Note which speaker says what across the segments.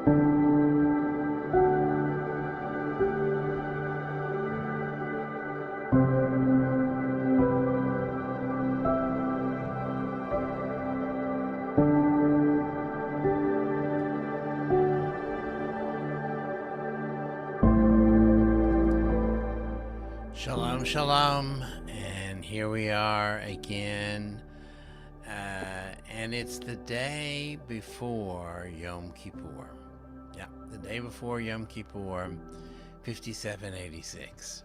Speaker 1: Shalom, shalom, and here we are again, and it's the day before Yom Kippur. Yeah, the day before Yom Kippur, 5786.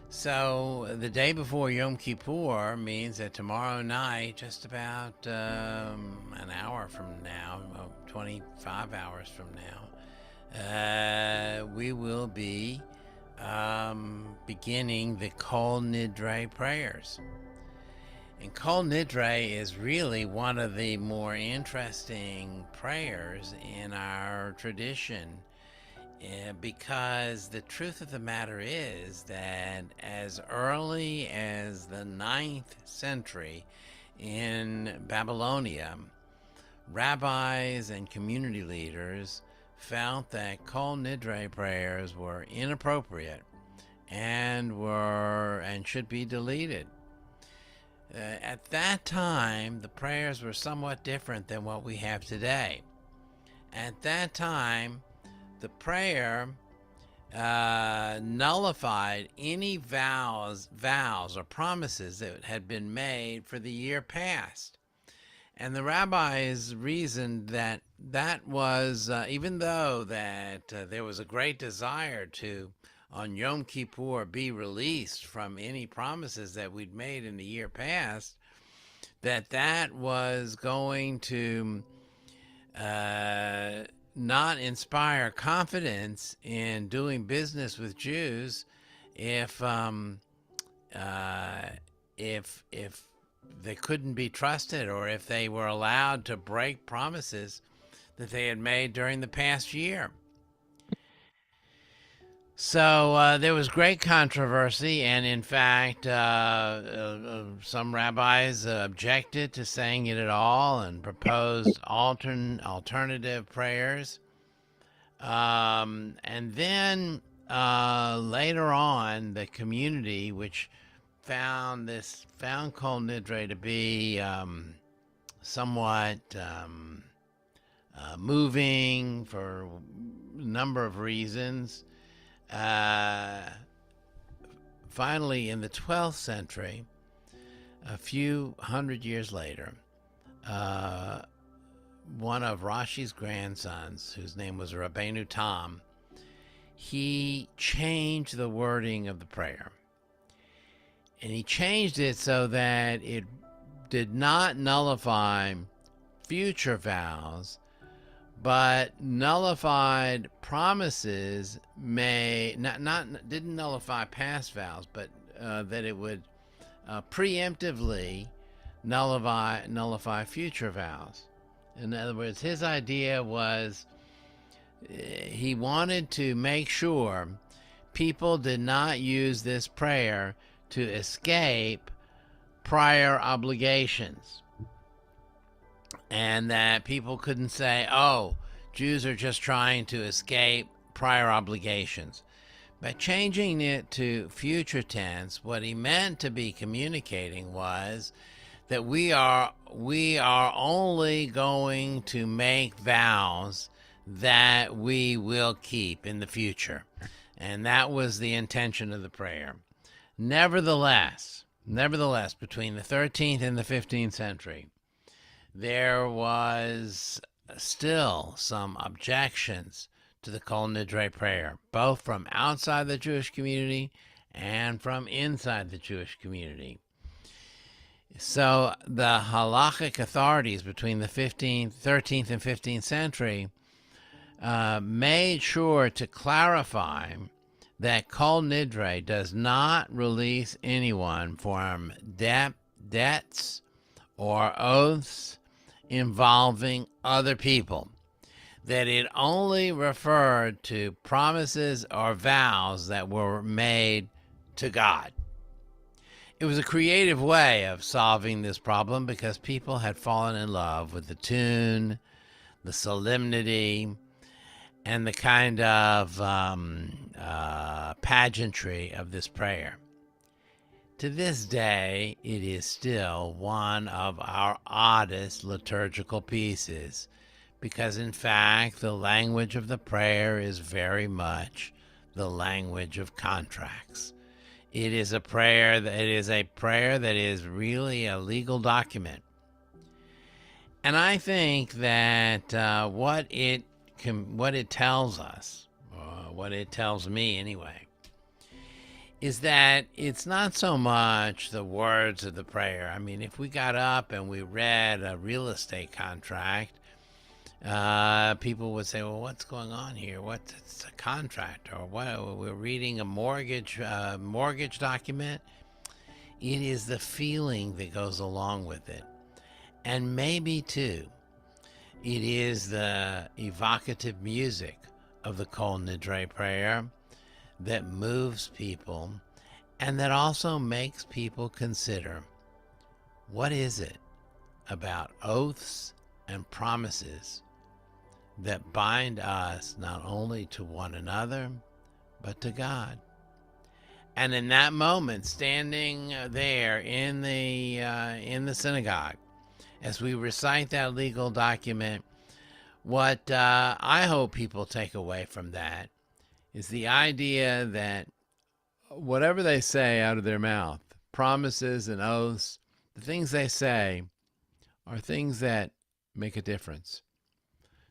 Speaker 1: So the day before Yom Kippur means that tomorrow night, just about an hour from now, 25 hours from now, we will be beginning the Kol Nidre prayers. And Kol Nidre is really one of the more interesting prayers in our tradition, because the truth of the matter is that as early as the 9th century in Babylonia, rabbis and community leaders felt that Kol Nidre prayers were inappropriate and should be deleted. At that time, the prayers were somewhat different than what we have today. At that time, the prayer nullified any vows or promises that had been made for the year past. And the rabbis reasoned that that was, even though that there was a great desire to, on Yom Kippur, be released from any promises that we'd made in the year past, that was going to not inspire confidence in doing business with Jews if they couldn't be trusted, or if they were allowed to break promises that they had made during the past year. So there was great controversy, and in fact, some rabbis objected to saying it at all and proposed alternative prayers. And then later on, the community, which found Kol Nidre to be somewhat moving for a number of reasons. Finally, in the 12th century, a few hundred years later, one of Rashi's grandsons, whose name was Rabbeinu Tam, he changed the wording of the prayer. And he changed it so that it did not nullify future vows, but nullified promises didn't nullify past vows, but that it would preemptively nullify future vows. In other words, his idea was he wanted to make sure people did not use this prayer to escape prior obligations, and that people couldn't say, oh, Jews are just trying to escape prior obligations. By changing it to future tense, what he meant to be communicating was that we are only going to make vows that we will keep in the future. And that was the intention of the prayer. Nevertheless, between the 13th and the 15th century, there was still some objections to the Kol Nidre prayer, both from outside the Jewish community and from inside the Jewish community. So the halachic authorities between the 13th and 15th century made sure to clarify that Kol Nidre does not release anyone from debts or oaths involving other people, that it only referred to promises or vows that were made to God. It was a creative way of solving this problem because people had fallen in love with the tune, the solemnity, and the kind of pageantry of this prayer. To this day, it is still one of our oddest liturgical pieces, because in fact, the language of the prayer is very much the language of contracts. It is a prayer that is really a legal document. And I think that what it tells us, what it tells me anyway, is that it's not so much the words of the prayer. I mean, if we got up and we read a real estate contract, people would say, well, what's going on here? It's a contract? Or what? We're reading a mortgage document. It is the feeling that goes along with it. And maybe, too, it is the evocative music of the Kol Nidre prayer that moves people, and that also makes people consider, what is it about oaths and promises that bind us not only to one another, but to God? And in that moment, standing there in the synagogue, as we recite that legal document, what I hope people take away from that is the idea that whatever they say out of their mouth, promises and oaths, the things they say are things that make a difference.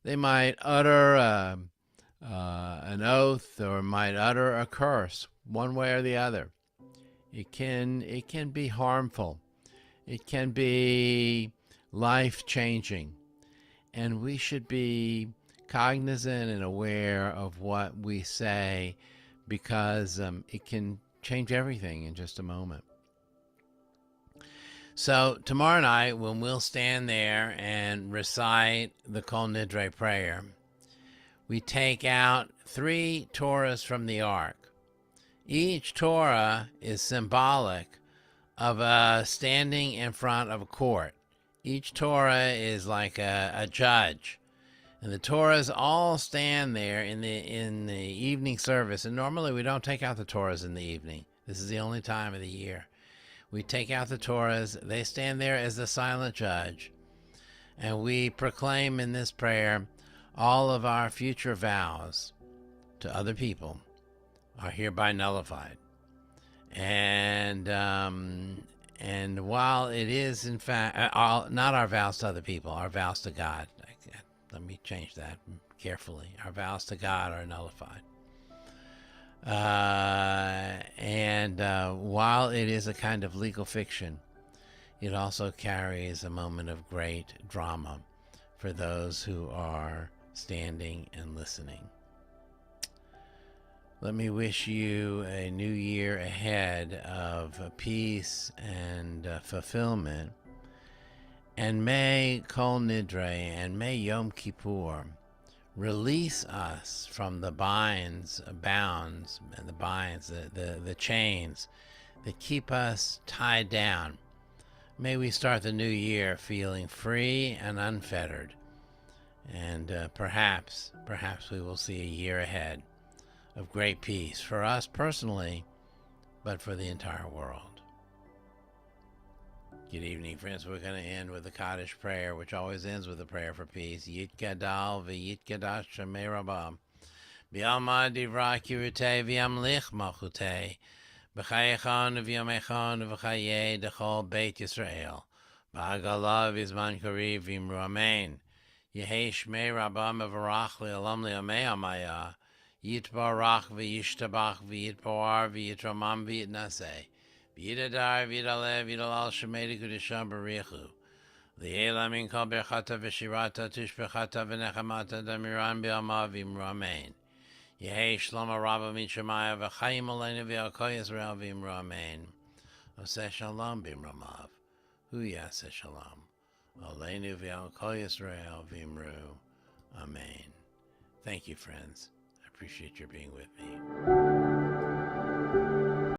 Speaker 1: They might utter an oath, or might utter a curse, one way or the other. It can be harmful. It can be life-changing. And we should be cognizant and aware of what we say, because it can change everything in just a moment. So tomorrow night, when we'll stand there and recite the Kol Nidre prayer, we take out 3 Torahs from the Ark. Each Torah is symbolic of standing in front of a court. Each Torah is like a judge. And the Torahs all stand there in the evening service. And normally we don't take out the Torahs in the evening. This is the only time of the year. We take out the Torahs. They stand there as the silent judge. And we proclaim in this prayer, all of our future vows to other people are hereby nullified. And while it is, in fact, not our vows to other people, our vows to God. Let me change that carefully. Our vows to God are nullified. While it is a kind of legal fiction, it also carries a moment of great drama for those who are standing and listening. Let me wish you a new year ahead of peace and fulfillment. And may Kol Nidre and may Yom Kippur release us from the bounds, and the chains that keep us tied down. May we start the new year feeling free and unfettered. And perhaps we will see a year ahead of great peace for us personally, but for the entire world. Good evening, friends. We're going to end with the Kaddish prayer, which always ends with a prayer for peace. Yit gadal v'yit gadash shemei rabam. B'alma divra kirutei v'yamlich malchutei. B'chayechon v'yomechon v'chayei dechol Beit Yisrael. B'agala v'zman kariv v'imru amen. Yehei shmei rabam v'varach li'olam li'amei amaya. Yitbarach v'yishtabach v'yitpoar v'yitramam v'yitnaseh. V'yidadar v'yidalev v'yidalal shemei kudisham barichu. Li'ela min kol berchata v'shirata tishbechata v'nechamata damiran b'alma v'imru amen. Yehei shlomo rabba min shemaya v'chayim aleinu v'yalko Yisrael v'imru amen. Oseh shalom b'imramav. Hu yaseh shalom. Aleinu v'yalko Yisrael v'imru amen. Thank you, friends. I appreciate your being with me.